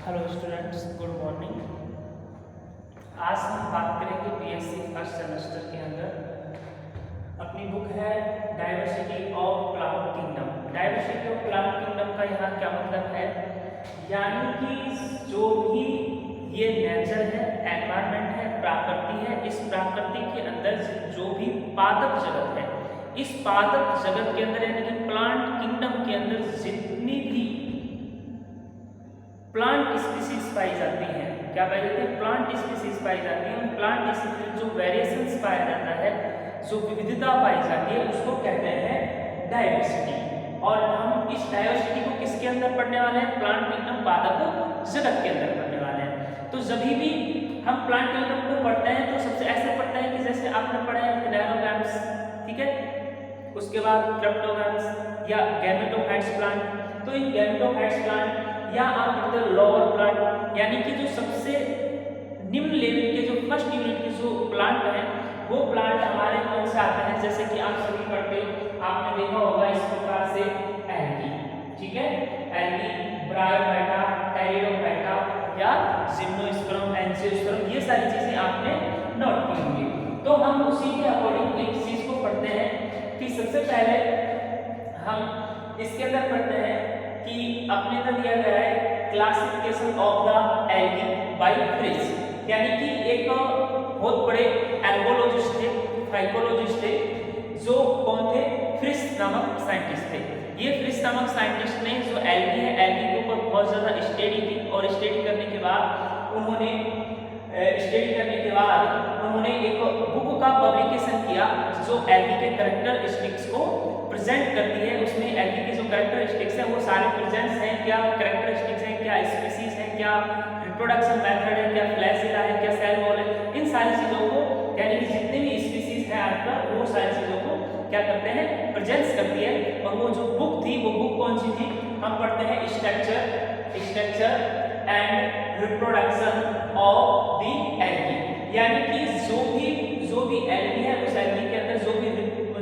Hello students, good morning. आज हम बात करेंगे बीएससी फर्स्ट सेमेस्टर के अंदर अपनी बुक है diversity of plant kingdom. Diversity of plant kingdom का यहाँ क्या मतलब है, यानी कि जो भी ये नेचर है, एनवायरनमेंट है, प्रकृति है, इस प्रकृति के अंदर जो भी पादप जगत है, इस पादप जगत के अंदर यानी कि प्लांट किंगडम के अंदर जितनी भी प्लांट स्पीसीज पाई जाती हैं, क्या पाई जाती है, प्लांट स्पीसीज पाई जाती है। प्लांट स्पीसीज जो वेरिएशंस पाया जाता है, जो विविधता पाई जाती है, उसको कहते हैं डाइवर्सिटी। और हम इस डाइवर्सिटी को किसके अंदर पढ़ने वाले हैं, प्लांट किंगडम पादप जगत के अंदर पढ़ने वाले हैं। तो जब भी हम प्लांट किंगडम को पढ़ते हैं तो सबसे ऐसे पढ़ते हैं कि जैसे आपने पढ़ा है फिलानोगैम्स, ठीक है, उसके बाद क्रिप्टोगैम्स या गैमेटोफाइट्स प्लांट। तो इन गैमेटोफाइट्स प्लांट या आप पढ़ते हो लोअर प्लांट, यानी कि जो सबसे निम्न लेवल के जो फर्स्ट यूनिट के जो प्लांट हैं वो प्लांट हमारे कौन से आते हैं, जैसे कि आप सभी पढ़ते हो, आपने देखा होगा इस प्रकार से एल्गी, ठीक है, एल्गी, ब्रायोफाइटा, टेरिडोफाइटा या जिम्नोस्पर्म, एंजियोस्पर्म, ये सारी चीजें आपने नोट की होंगी। तो हम उसी के अकॉर्डिंग एक चीज को पढ़ते हैं कि सबसे पहले हम इसके अंदर पढ़ते हैं कि अपने अंदर दिया गया है classification of the algae by Fritsch, यानी कि एक बहुत बड़े एल्गोलॉजिस्ट थे, फाइकोलॉजिस्ट थे, जो कौन थे, फ्रिश नामक साइंटिस्ट थे। ये फ्रिश नामक साइंटिस्ट ने जो एल्गी है, एल्गी के ऊपर बहुत ज्यादा स्टडी की और स्टडी करने के बाद उन्होंने एक बुक का पब्लिकेशन किया जो एल्गी के कैरेक्टरिस्टिक्स को प्रेजेंट करती है। उसमें एल्गी के जो कैरेक्टरिस्टिक्स हैं वो सारे प्रेजेंट्स हैं, क्या कैरेक्टरिस्टिक्स हैं, क्या स्पीसीज हैं, क्या रिप्रोडक्शन मेथड है, क्या फ्लैसिला है, क्या सेल वॉल है, इन सारी चीजों को, यानी कि जितने भी स्पीसीज हैं आपका, वो सारी चीजों को क्या करते हैं, प्रेजेंट्स करती है। और वो जो बुक थी, वो बुक कौन सी थी, हम पढ़ते हैं structure and reproduction of the algae, यानी कि जो भी एल्गी है, उस एल्गी के अंदर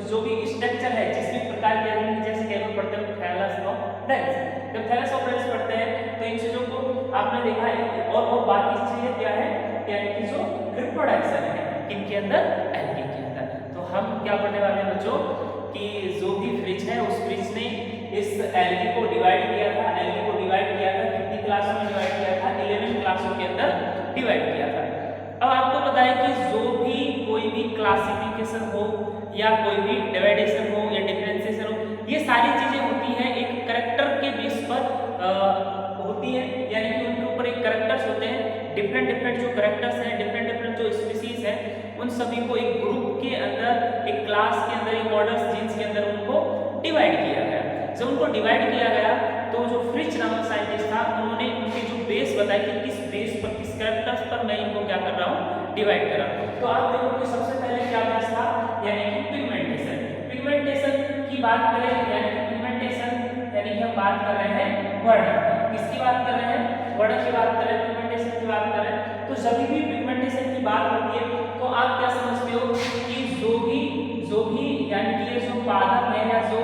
जो भी स्ट्रक्चर है, जिस भी प्रकार के एल्गी, जैसे केवल पढ़ते हैं थैलस ऑफ डेंस, जब थैलस ऑफ डेंस पढ़ते हैं तो इन चीजों को आपने देखा है। और बाकी चीजें क्या है, यानी कि जो रिप्रोडक्शन है इनके अंदर, एल्गी के अंदर। तो हम क्या पढ़ने वाले हैं बच्चों कि जो भी फ्रिज है, उस फ्रिज ने इस एल्गी को डिवाइड किया था। एल्गी को डिवाइड किया था कितनी क्लासों में डिवाइड किया था, 11 क्लासों के अंदर डिवाइड किया था। अब आपको पता है कि जो भी कोई भी क्लासिफिकेशन हो या कोई भी डिवाइडेशन हो या डिफरेंशिएशन हो, ये सारी चीजें होती हैं एक कैरेक्टर के बेस पर होती है, यानी कि उनके ऊपर एक कैरेक्टर्स होते हैं, डिफरेंट जो कैरेक्टर्स हैं, डिफरेंट जो स्पीसीज हैं, उन सभी को एक ग्रुप के अंदर, एक क्लास के अंदर, एक ऑर्डर जीन्स के अंदर उनको डिवाइड किया गया। जब उनको डिवाइड किया गया तो जो फ्रिच नामक साइंटिस्ट था, उन्होंने उनके जो बेस बताया कि किस बेस पर, किस कैरेक्टर्स पर मैं इनको क्या कर रहा हूँ, डिवाइड कर रहा हूँ। तो आप देखो कि सबसे पहले क्या बेस था, यानी कि पिगमेंटेशन। पिगमेंटेशन की बात करें, यानी कि पिगमेंटेशन यानी कि हम बात कर रहे हैं वर्ण की। किसकी बात कर रहे हैं, वर्ण की बात कर रहे हैं, पिगमेंटेशन की बात कर रहे हैं। तो जब भी पिगमेंटेशन की बात होती है तो आप क्या समझते हो कि जो भी यानी कि ये जो पादप है या जो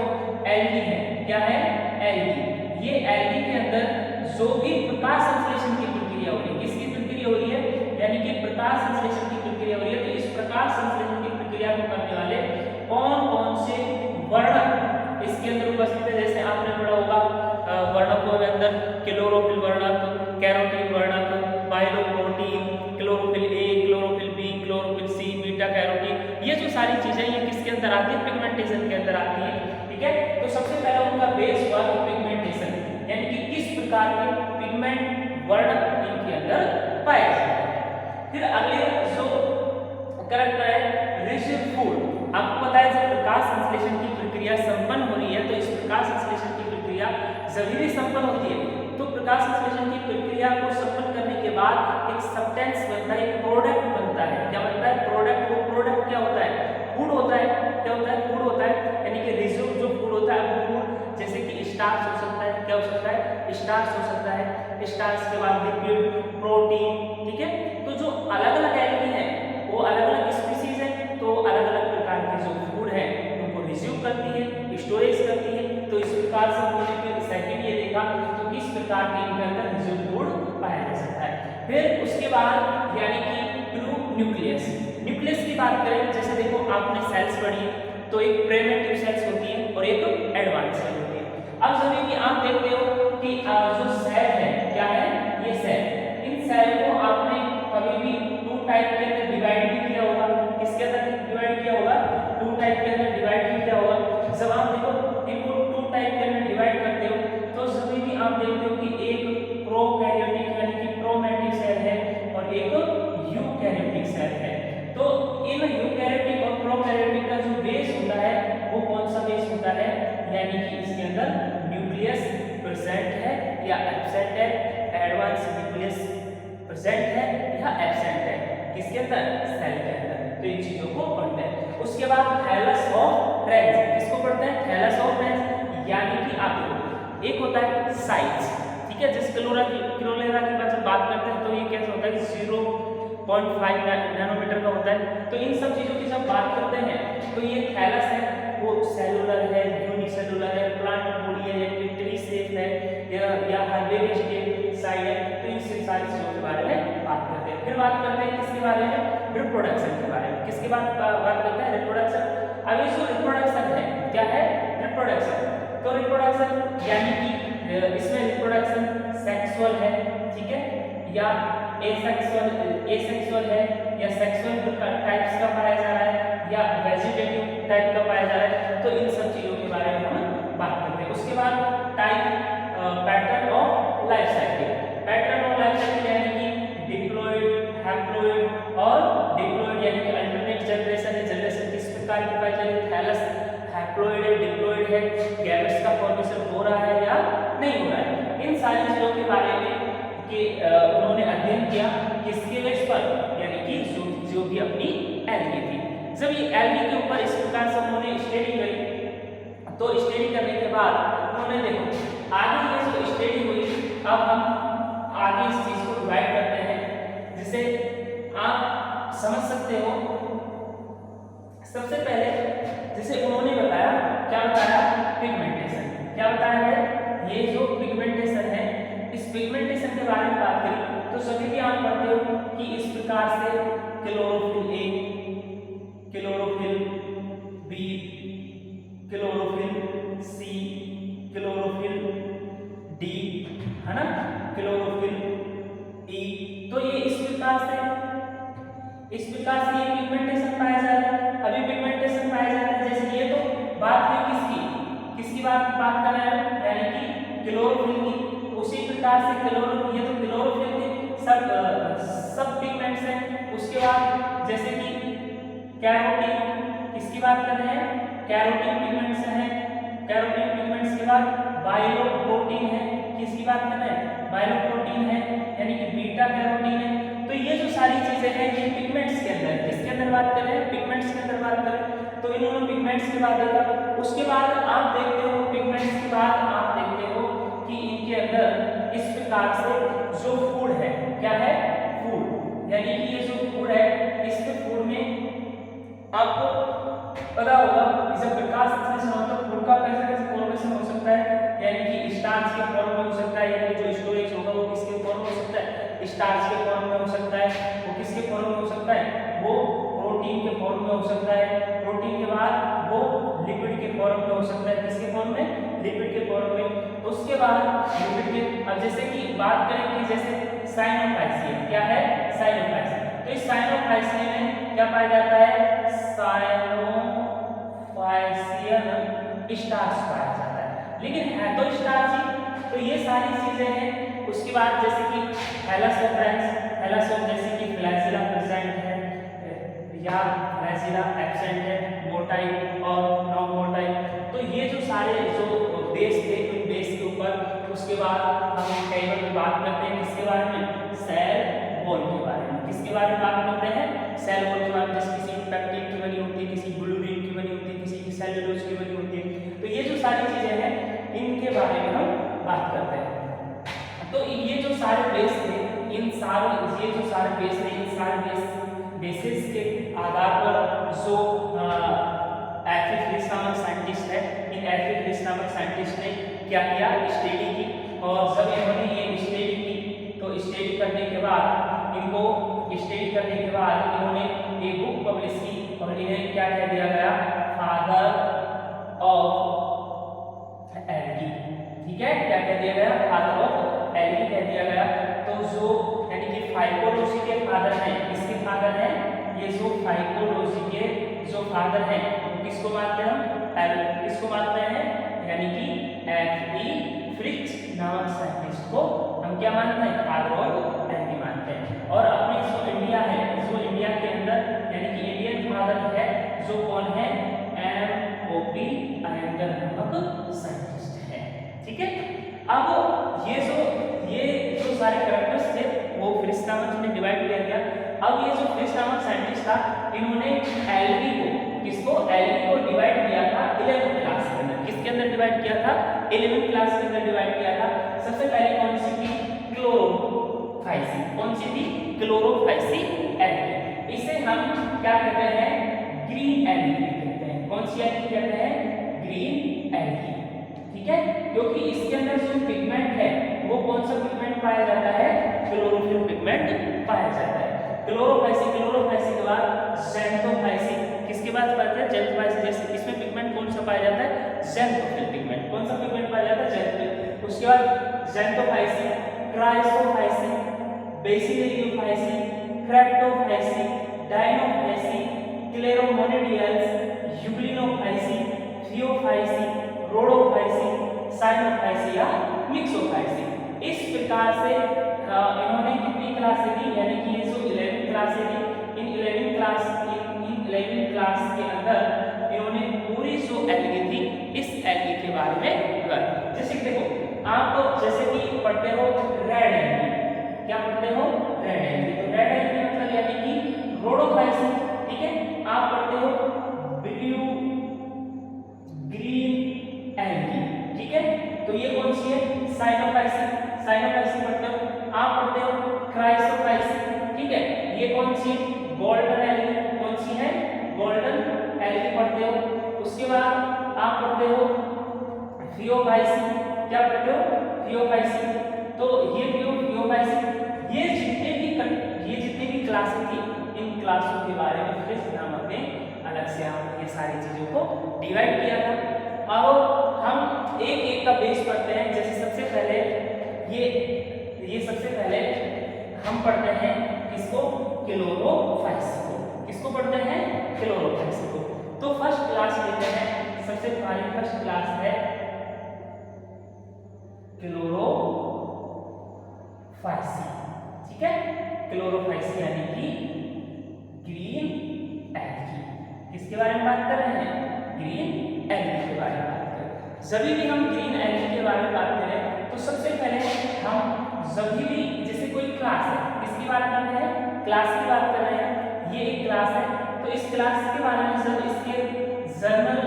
एल्गी है, क्या है, एल्गी, ये एल्गी के अंदर जो भी प्रकाश संश्लेषण की प्रक्रिया हो रही है, किसकी प्रक्रिया हो रही है, यानी कि प्रकाश संश्लेषण की प्रक्रिया हो रही है। तो इस प्रकाश संश्लेषण की प्रक्रिया को करने वाले कौन से वर्णक इसके अंदर उपस्थित है, जैसे आपने पढ़ा होगा वर्णकों के अंदर क्लोरोफिल वर्णक, कैरोटीन वर्णक, पाइलोप्रोटीन, chlorophyll a, chlorophyll b, chlorophyll c, beta carotene, ये जो सारी चीजें ये किसके अंदर आती है, पिगमेंटेशन के अंदर आती है, ठीक है। तो सबसे पहले उनका बेस हुआ पिगमेंटेशन, यानी कि किस प्रकार के पिगमेंट वर्णक इनके अंदर पाए जाते हैं। फिर अगले जो कैरेक्टर है रिसीव फूड। आपको पता है जब प्रकाश संश्लेषण की प्रक्रिया संपन्न हो रही है, तो इस प्रकाश संश्लेषण की प्रक्रिया जब भी संपन्न होती है तो प्रकाश संश्लेषण की प्रक्रिया को संपन्न करने के बाद एक सब्सटेंस बनता है, एक प्रोडक्ट बनता है। क्या बनता है, प्रोडक्ट। वो प्रोडक्ट क्या होता है, फूड होता है। क्या होता है, फूड होता है, यानी कि रिज्यूम जो फूड होता है वो फूड, जैसे कि स्टार्च हो सकता है, क्या हो सकता है, स्टार्च हो सकता है, स्टार्च के बाद लिपिड, प्रोटीन, ठीक है। तो जो अलग अलग एल्गी है वो अलग अलग स्पीसीज है, तो अलग अलग प्रकार के जो फूड है उनको रिज्यूम करती है, स्टोरेज करती है। तो इस प्रकार से हमने सेकंड ये देखा तो किस प्रकार के इनके अंदर रिज्यूम फूड पाया फिर उसके बाद यानी कि ट्रू न्यूक्लियस। न्यूक्लियस की बात करें, जैसे देखो आपने सेल्स पढ़ी है, तो एक प्रिमिटिव सेल्स होती है और एक एडवांस सेल होती है। अब सभी की आप देखते हो कि जो सेल है क्या है, ये सेल, इन सेल को आपने कभी भी टू टाइप के अंदर डिवाइड भी किया होगा। किसके अंदर डिवाइड किया होगा? टू टाइप के अंदर डिवाइड भी किया होगा। जब आप देखो इनको टू टाइप के अंदर डिवाइड करते हो तो सभी भी आप देखते हो कि एक प्रोकैरियोटिक यानी कि प्रोमैटिक सेल है और एक यूकैरियोटिक सेल है। तो इन यूकैरियोटिक और प्रोकैरियोटिक का जो बेस होता है वो कौन सा बेस होता है? यानी कि इसके अंदर न्यूक्लियस प्रेजेंट है या एब्सेंट है, एडवांस न्यूक्लियस प्रेजेंट है या एब्सेंट है, किसके अंदर? सेल के अंदर। तो इन चीजों को पढ़ते हैं। उसके बाद थैलस ऑफ रेंज, किसको पढ़ते हैं? थैलस ऑफ रेंज, यानी कि आप देखो एक होता है साइज, ठीक है, जिस क्लोरेरा की बात करते हैं तो ये कैसे होता है? 0.5 नैनोमीटर का होता है। तो इन सब चीजों की जब बात करते हैं तो ये थैलस है वो सेलुलर है, यूनिसेलुलर है, प्लांट बॉडी है, ट्री शेप है या हर्बेरियस साइड है। तो इन सारी चीजों के बारे में बात करते हैं। फिर बात करते हैं किसके बारे में? रिप्रोडक्शन के बारे में। किसके बात करते हैं? रिप्रोडक्शन। अब ये जो रिप्रोडक्शन है क्या है? रिप्रोडक्शन। तो रिप्रोडक्शन यानी कि इसमें रिप्रोडक्शन सेक्सुअल है, ठीक है, या एसेक्सुअल है या सेक्सुअल टाइप्स का पाया जा रहा है या वेजिटेटिव टाइप का पाया जा रहा है। तो इन सब चीजों के बारे में हम बात करते हैं। उसके बाद type pattern of life cycle. Pattern of life cycle यानी कि डिप्लॉयड, हैप्लॉयड और डिप्लॉयड यानी कि अल्टरनेट जनरेशन है। जनरेशन किस प्रकार की पाई जा रही है? थैलस हैप्लॉयड है, डिप्लॉयड है, गैमेट्स का फॉर्मेशन हो रहा है या नहीं हो रहा है। इन सारी चीजों के बारे में कि उन्होंने अध्ययन किया किसके बेस पर? यानी कि जो भी अपनी एल्गी थी। जब ये एल्गी के ऊपर इस प्रकार से उन्होंने स्टडी करी तो स्टडी करने के बाद उन्होंने देखो आगे ये जो स्टडी हुई, अब हम आगे इस चीज को डिवाइड करते हैं जिसे आप समझ सकते हो। सबसे पहले जैसे उन्होंने बताया, क्या बताया? पिगमेंटेशन। क्या बताया है? ये जो पिगमेंटेशन है, इस पिगमेंटेशन के बारे में बात करी तो सभी भी आप पढ़ते हो कि इस प्रकार से chlorophyll a, chlorophyll b, chlorophyll c, chlorophyll d, है ना, क्लोरोफिल ई। तो ये इस प्रकार से ये पिगमेंटेशन पाया जा रहा है। अभी पिगमेंटेशन पाया जाता है, जैसे ये तो बात हुई किसकी बात कर रहे हैं? यानी कि क्लोरोफिल की। उसी प्रकार से ये तो क्लोरोफिल के सब पिगमेंट्स हैं। उसके बाद जैसे कि कैरोटीन, किसकी बात कर रहे हैं? कैरोटीन पिगमेंट्स हैं। कैरोटीन पिगमेंट्स के बाद बाइलोप्रोटीन है, किसकी बात कर रहे हैं? बाइलोप्रोटीन है, यानी कि बीटा कैरोटीन है। तो ये जो सारी चीजें हैं ये पिगमेंट्स के अंदर, किसके अंदर बात कर रहे हैं? पिगमेंट्स के अंदर बात कर रहे हैं। तो इन्होंने पिगमेंट्स के बाद देखा। उसके बाद आप देखते हो पिगमेंट्स के बाद आप देखते हो कि इनके अंदर इस प्रकार से जो फूड है, क्या है? फूड, यानी कि ये जो फूड है, इसके फूड में आपको पता होगा कि जब प्रकाश संश्लेषण होता है फूड का कैसे फॉर्मेशन हो सकता है, यानी कि स्टार्च के फॉर्म में हो सकता है, यानी कि जो स्टोरेज होगा वो किसके फॉर्म में हो सकता है? स्टार्च के फॉर्म में हो सकता है। वो किसके फॉर्म में हो सकता है? वो प्रोटीन के फॉर्म में हो सकता है। प्रोटीन के बाद वो लिपिड के फॉर्म में हो सकता है। किसके फॉर्म में? लिपिड के फॉर्म में। उसके बाद लिपिड के, अब जैसे कि बात करें कि जैसे साइनोफाइसियम, क्या है? साइनोफाइसियम। तो इस साइनोफाइसियम में क्या पाया जाता है? साइनोफाइसियम स्टार्च पाया जाता है, लेकिन है तो स्टार्च ही। तो ये सारी चीजें हैं। उसके बाद जैसे कि थैलस ऑफ जैसे कि फ्लैजिला प्रेजेंट है या फ्लैजिला एब्सेंट है, मोटाई और नॉन मोटाई। तो ये जो सारे जो बेस थे उन बेस के ऊपर उसके बाद हम कई बार बात करते हैं किसके बारे में? सेल वॉल के बारे में। किसके बारे में बात करते हैं? सेल वॉल के बारे में। जैसे किसी की पेक्टिन की बनी होती है, किसी ग्लूबिन की बनी होती है, किसी की सेल्यूलोज की बनी होती है। तो ये जो सारी चीजें हैं इनके बारे में हम बात करते हैं। तो ये जो सारे बेस थे, इन सारे बेसिस के आधार पर जो एल्फ्रेड रीस नामक साइंटिस्ट है, इन एल्फ्रेड रीस नामक साइंटिस्ट ने क्या किया? स्टडी की। और जब इन्होंने ये स्टडी की तो स्टडी करने के बाद इन्हें क्या कह दिया गया, फादर ऑफ एल्गी, ठीक है, क्या कह दिया गया, फादर ऑफ एल्गी कह दिया गया। तो जो यानी कि फाइकोलॉजी के फादर हैं, किसके फादर हैं, ये जो फाइकोलॉजी के जो फादर हैं वो किसको मानते हैं हम, किसको मानते हैं, यानी कि F.E. फ्रिच नामक साइंटिस्ट को हम क्या मानते हैं, फादर ऑफ एल्गी मानते हैं। और अपने जो इंडिया है, जो इंडिया के अंदर यानी कि इंडियन फादर है जो कौन है, M.O.P. अयंगर नामक साइंटिस्ट है, ठीक है। अब ये जो सारे कैरेक्टर्स थे वो फ्रिच नामक में डिवाइड किया गया। अब ये जो फ्रिच नामक साइंटिस्ट था, इन्होंने एल्गी को, किसको, एल्गी को डिवाइड किया था 11th क्लास के अंदर। किसके अंदर डिवाइड किया था, 11th क्लास के अंदर डिवाइड किया था। सबसे पहले कौन सी थी, क्लोरोफाइसी, कौन सी थी, क्लोरोफाइसी एल्गी। इसे हम क्या कहते हैं, ग्रीन एल्गी कहते हैं। कौन सी एल्गी कहते हैं, ग्रीन एल्गी, ठीक है, क्योंकि इसके अंदर जो पिगमेंट है वो कौन सा पिगमेंट पाया जाता है, क्लोरोफिल पिगमेंट पाया जाता है। क्लोरोफाइसी के बाद ज़ैंथोफाइसी, किसके बाद पाया जाता है, ज़ैंथोफाइसी। जैसे इसमें पिगमेंट कौन सा पाया जाता है, ज़ैंथोफिल पिगमेंट। कौन सा पिगमेंट पाया जाता है, ज़ैंथोफिल। उसके बाद ज़ैंथोफाइसी, क्राइसोफाइसी, बेसिलियोफाइसी, क्रेप्टोफाइसी, डायनोफाइसी, क्लेरोमोनिडियल्स, यूग्लिनोफाइसी, थियोफाइसी, रोडोफाइसी, साइनोफाइसी या मिक्सोफाइसी। इस प्रकार से इन्होंने कितनी क्लासें दी, यानी कि ये जो 11 क्लासें दी, इन 11 क्लास के अंदर इन्होंने पूरी जो एल्गी थी इस एल्गी के बारे में बताया। जैसे देखो आप जैसे कि पढ़ते हो रेड एल्गी, क्या पढ़ते हो, रेड एल्गी। तो रेड एल्गी मतलब यानी कि रोडोफाइसी, ठीक है। आप पढ़ते हो ब्लू ग्रीन एल्गी, ठीक है। तो ये कौन सी है, साइनोफाइसी पढ़ते हो। आप पढ़ते हो क्राइसोफाइसी, ठीक है, ये कौन सी, गोल्डन एल्गी, कौन सी है, गोल्डन एल्गी पढ़ते हो। उसके बाद आप पढ़ते हो थियोफाइसी, क्या पढ़ते हो, थियोफाइसी। तो ये थियोफाइसी, ये जितने भी क्लासें थी, इन क्लासों के बारे में फ्रिच नामक ने अलग से ये सारी चीजों को डिवाइड किया था। अब हम एक एक का बेस पढ़ते हैं। जैसे सबसे पहले ये सबसे पहले हम पढ़ते हैं किसको, क्लोरोफाइसी को। किसको पढ़ते हैं, क्लोरोफाइसी को। तो फर्स्ट क्लास लेते हैं, सबसे हमारी फर्स्ट क्लास है क्लोरोफाइसी, ठीक है। क्लोरोफाइसी यानी कि ग्रीन एल्गी, किसके बारे में बात कर रहे हैं, ग्रीन एल्गी के बारे में बात कर रहे हैं। जब भी हम ग्रीन एल्गी के बारे में बात करें तो सबसे पहले हम जब भी जैसे कोई क्लास है, किसकी बात कर रहे हैं, क्लास की बात कर रहे हैं। ये एक क्लास है, तो इस क्लास के बारे में जब इसके जर्नल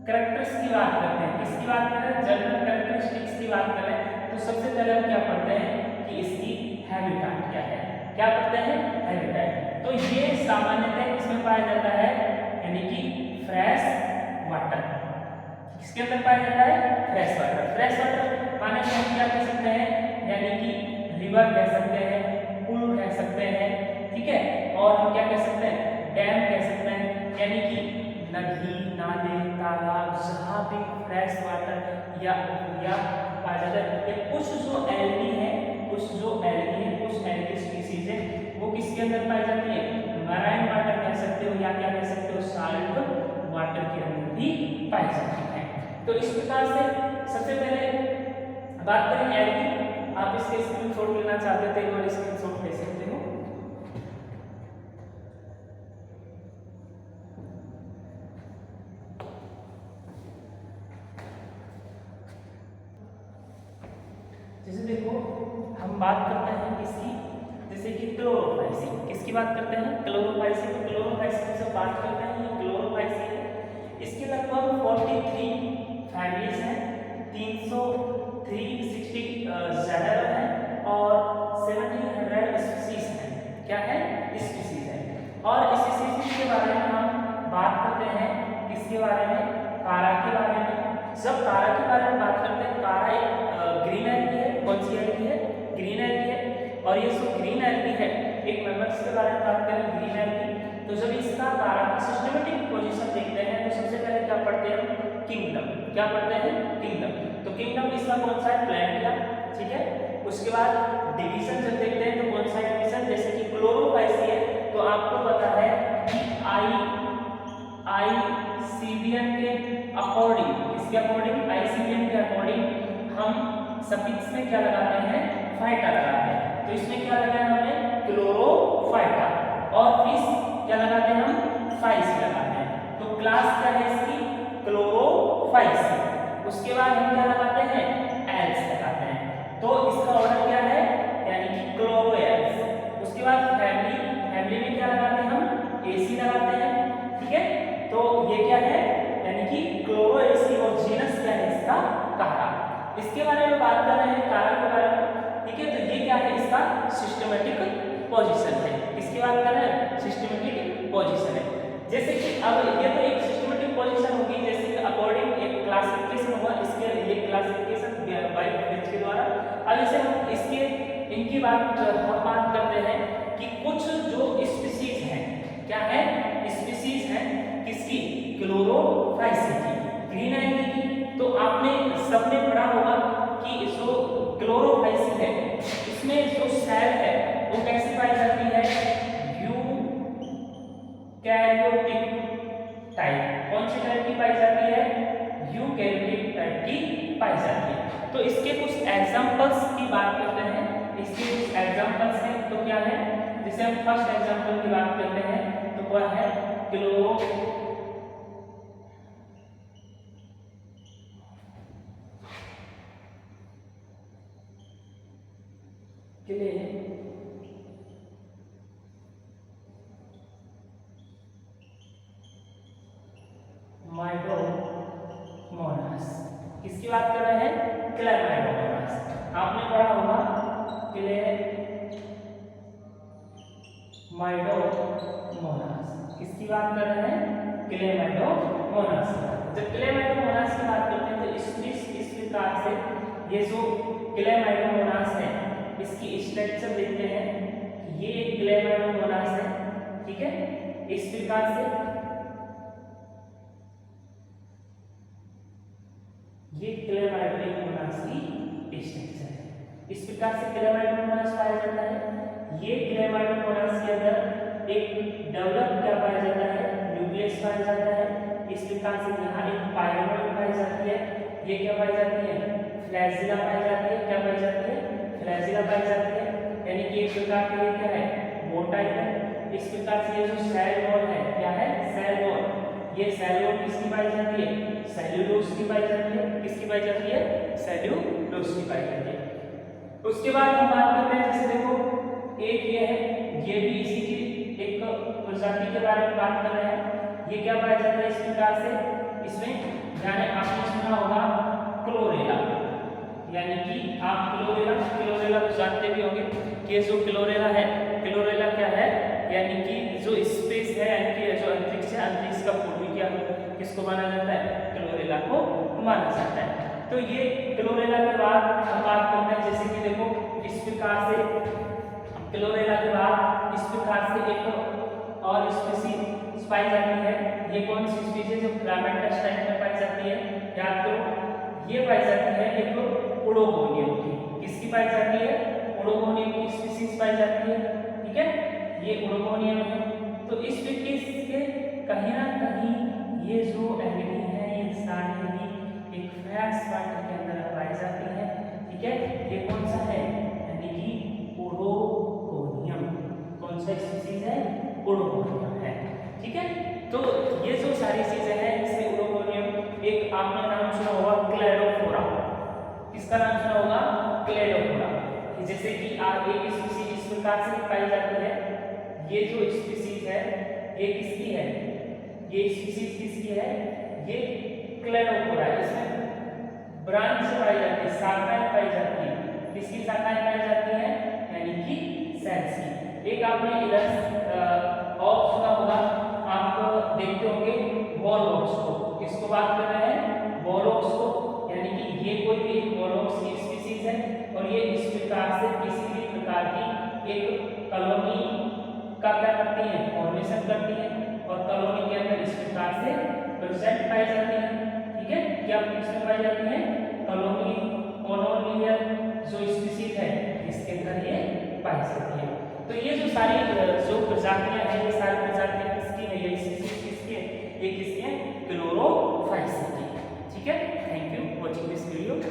कैरेक्टर्स की बात करते हैं, किसकी बात कर रहे हैं, जर्नल कैरेक्टरिस्टिक्स की बात कर रहे हैं, तो सबसे पहले हम क्या पढ़ते हैं कि इसकी हैबिटेट क्या है, क्या पढ़ते हैं, हैबिटेट। तो ये सामान्यतः किसमें पाया जाता है, यानी कि फ्रेश वाटर। किसके अंदर पाया जाता है, फ्रेश वाटर। फ्रेश वाटर माने हम क्या कह सकते हैं, यानी कि रिवर कह सकते हैं, पुल कह सकते हैं, ठीक है। और हम क्या कह सकते हैं, डैम कह सकते हैं, यानी कि नदी, नाले, तालाब, जहाँ भी फ्रेश वाटर या पाया जाता है। कुछ जो एल्गी है, कुछ एल्गी स्पीसीज है, वो किसके अंदर पाई जाती है, मराइन वाटर कह सकते हो या क्या कह सकते हो, साल्ट वाटर के अंदर भी पाई जाती है। तो इस प्रकार से सबसे पहले बात करें एल्गी। आप इसके स्क्रीनशॉट लेना चाहते थे और स्क्रीनशॉट ले सकते हो। जैसे देखो हम बात करते हैं किसकी, जैसे कि क्लोरोफाइसी, किसकी बात करते हैं, क्लोरोफाइसी। तो क्लोरोफाइसी से बात करते हैं, ये क्लोरोफाइसी है। इसके लगभग 43 फैमिलीज हैं, 360 ज़्यादा है और 1700 स्पीसीज हैं। क्या है, स्पीसीज है। और इस स्पीसीज के बारे में हम बात करते हैं, किसके बारे में, कारा के बारे में। जब कारा के बारे में बात करते हैं, कारा एक ग्रीन एल्गी है। कौन सी एल्गी है, ग्रीन एल्गी है। और ये जो ग्रीन एल्गी है, एक मेंबर्स के बारे में बात करें ग्रीन एल्गी, तो जब इसका तारा की सिस्टमेटिक पोजीशन देखते हैं तो सबसे पहले क्या पढ़ते हैं हम? किंगडम। क्या पढ़ते हैं? किंगडम। तो किंगडम इसका कौन सा है? प्लैनेटिया, ठीक है। उसके बाद डिवीजन जब देखते हैं तो कौन सा डिवीजन? जैसे कि क्लोरोफाइसी है तो आपको पता है कि आईसीबीएम के अकॉर्डिंग, इसके अकॉर्डिंग आईसीबीएम के अकॉर्डिंग हम सफिक्स में क्या लगाते हैं? फाइटा लगाते हैं। तो इसमें क्या लगाया हमने? क्लोरोफाइटा। और फिर क्या लगाते हैं हम? फाइसी लगाते हैं। तो क्लास क्या है इसकी? क्लोरोफाइसी। उसके बाद हम क्या लगाते हैं? एल्स लगाते हैं। तो इसका ऑर्डर क्या है? यानी कि क्लोरोएल्स। उसके बाद फैमिली में क्या लगाते हैं हम? एसी लगाते हैं, ठीक है। तो ये क्या है? यानी कि क्लोरोएल्सी और जीनस क्या है इसका? कारा। इसके बारे में बात कर रहे हैं, कारा के बारे में, ठीक है। तो ये क्या है? इसका सिस्टमेटिक पोजीशन है। किसकी बात कर रहे हैं? सिस्टमेटिक पोजीशन है। जैसे कि अब ये तो एक सिस्टमेटिक पोजीशन होगी, जैसे कि अकॉर्डिंग एक क्लासिफिकेशन होगा, इसके एक क्लासिफिकेशन बाय ब्रिज के द्वारा। अब जैसे हम इसके इनकी बात करते हैं कि कुछ जो स्पीसीज हैं, क्या है? स्पीसीज हैं किसकी? क्लोरोफाइसी की, ग्रीन एल्गी की। तो आपने सबने पढ़ा होगा कि जो क्लोरोफाइसी है इसमें जो सेल है वो कैसी पाई जाती है? Eukaryotic type. कौन सी टाइप की पाई जाती है? यूकैरियोटिक टाइप की पाई जाती है। तो इसके कुछ एग्जांपल्स की बात करते हैं। इसके कुछ एग्जांपल्स हैं तो क्या है? जैसे हम फर्स्ट एग्जांपल की बात करते हैं तो वह है क्लेमाइडोमोनास। किसकी बात कर रहे हैं? क्लेमाइडोमोनास। आपने पढ़ा होगा क्लेमाइडोमोनास। किसकी बात कर रहे हैं? क्लेमाइडोमोनास। जब क्लेमाइडोमोनास की बात करते हैं तो इस प्रकार से ये जो क्लेमाइडोमोनास है इसकी स्ट्रक्चर देखते हैं। ये एक क्लेमाइडोमोनास है, ठीक है। इस प्रकार से ये क्लेमाइडोमोनास की स्ट्रक्चर है। इस प्रकार से क्लेमाइडोमोनास पाया जाता है। ये क्लेमाइडोमोनास के अंदर एक डेवलप क्या पाया जाता है? न्यूक्लियस पाया जाता है। इस प्रकार से यहाँ एक पायरोनोइड पाई जाती है। ये क्या पाई जाती है? फ्लैजिला पाई जाती है। क्या पाई जाती है? फ्लैजिला पाई जाती है। यानी कि एक प्रकार की ये क्या है? मोटाई है। इस प्रकार से ये जो सेल वॉल है, क्या है? Cell wall. ये सेल वॉल किसकी पाई जाती है? सेल्यूलोज की पाई जाती है। किसकी पाई जाती है? सेल्यूलोज की पाई जाती है। उसके बाद हम बात करते हैं, जैसे देखो एक ये है, ये भी इसी की एक प्रजाति के बारे में बात कर रहे हैं। ये क्या पाया जाता है? इस प्रकार से इसमें जाने आपने सुना होगा क्लोरेला, यानी कि आप क्लोरेला को जानते भी होंगे कि जो क्लोरेला है, क्लोरेला क्या है? यानी कि जो स्पेस है, यानी कि जो अंतरिक्ष है, अंतरिक्ष का पूर्वी क्या किसको माना जाता है? क्लोरेला को माना जाता है। तो ये क्लोरेला के बाद हम बात करते हैं, जैसे कि देखो इस प्रकार से क्लोरेला के बाद इस प्रकार से एक और स्पीसीज पाई जाती है। ये कौन सी स्पीसीज? जो फिलामेंटस टाइप में पाई जाती है, याद करो। ये पाई जाती है एक ओडोगोनियम की। किसकी पाई जाती है? ओडोगोनियम की स्पीसीज पाई जाती है, ठीक है। ये ओडोगोनियम है। तो इस स्पीसीज के कहीं ना कहीं ये जो एल्गी है, ये सारी एक फ्लैश वाटर के अंदर पाई जाती है, ठीक है। ये कौन सा है? यानी कि ओडोगोनियम। कौन सा स्पीसीज है? ओडोगोनियम है, ठीक है। तो ये जो सारी चीजें हैं इसमें ओडोगोनियम, एक आपने नाम सुना होगा क्लेडोफोरा। किसका नाम सुना होगा? क्लेडोफोरा। जैसे कि एक स्पीसीज इस प्रकार से पाई जाती है। ये जो स्पीसीज है ये किसकी है? ये स्पीसीज किसकी है? ये क्लेडोफोरा। इसमें ब्रांच पाई जाती है, शाखाएं पाई जाती है। किसकी शाखाएं पाई जाती है? यानी कि सेल्स की। एक आपने और सुना होगा, आप देखते होंगे वॉलवॉक्स को। किसको बात कर रहे हैं? वॉलवॉक्स को। यानी कि ये कोई भी एक वॉलवॉक्स की स्पीसीज है और ये इस प्रकार से किसी भी प्रकार की एक कॉलोनी का क्या करती हैं, फॉर्मेशन करती हैं और कॉलोनी के अंदर इस प्रकार से प्रेजेंट पाई जाती है। ठीक है, क्या इसमें पाई जाती है, कॉलोनी कोलोनियल जो स्पीसीज है इसके अंदर ये पाई जाती है। तो ये जो सारी जो प्रजातियां हैं, ये सारी प्रजातियां किसकी है, ये स्पीसीज किसकी है, ये किसकी है, क्लोरोफाइट्स की। ठीक है, thank you watching this video.